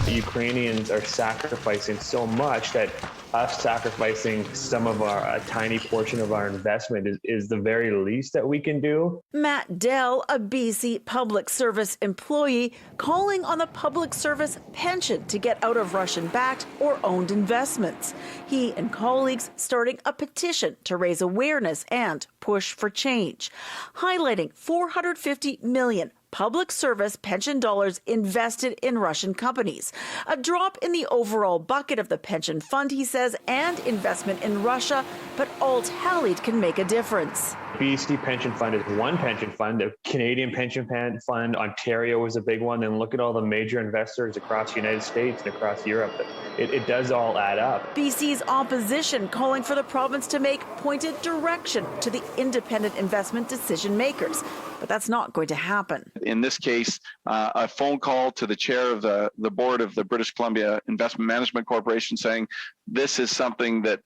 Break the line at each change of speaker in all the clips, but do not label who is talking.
Ukrainians are sacrificing so much that us sacrificing some of a tiny portion of our investment is the very least that we can do.
Matt Dell, a BC public service employee, calling on the public service pension to get out of Russian-backed or owned investments. He and colleagues starting a petition to raise awareness and push for change, highlighting $450 million public service pension dollars invested in Russian companies. A drop in the overall bucket of the pension fund, he says, and investment in Russia, but all tallied can make a difference.
BC pension fund is one pension fund. The Canadian pension fund, Ontario was a big one. And look at all the major investors across the United States and across Europe. It does all add up.
BC's opposition calling for the province to make pointed direction to the independent investment decision makers. But that's not going to happen.
In this case, a phone call to the chair of the board of the British Columbia Investment Management Corporation saying this is something that,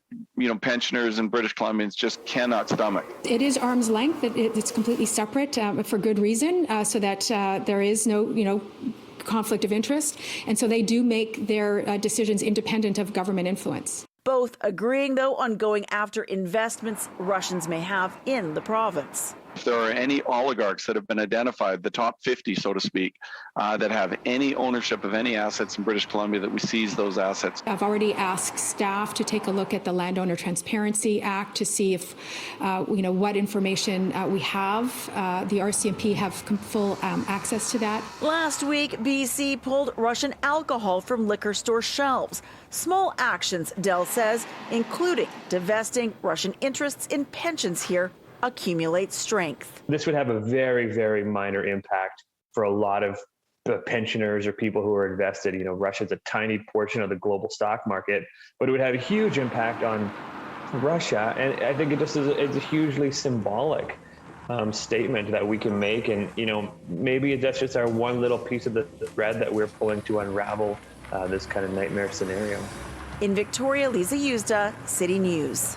pensioners and British Columbians just cannot stomach.
It is arm's length. It's completely separate for good reason, so that there is no, conflict of interest. And so they do make their decisions independent of government influence.
Both agreeing, though, on going after investments Russians may have in the province.
If there are any oligarchs that have been identified, the top 50, so to speak, that have any ownership of any assets in British Columbia, that we seize those assets.
I've already asked staff to take a look at the Landowner Transparency Act to see if, what information we have. The RCMP have full access to that.
Last week, BC pulled Russian alcohol from liquor store shelves. Small actions, Dell says, including divesting Russian interests in pensions here, accumulate strength.
This would have a very, very minor impact for a lot of pensioners or people who are invested. Russia's a tiny portion of the global stock market, but it would have a huge impact on Russia. And I think it's a hugely symbolic statement that we can make. And, maybe that's just our one little piece of the thread that we're pulling to unravel this kind of nightmare scenario.
In Victoria, Lisa Yuzda, City News.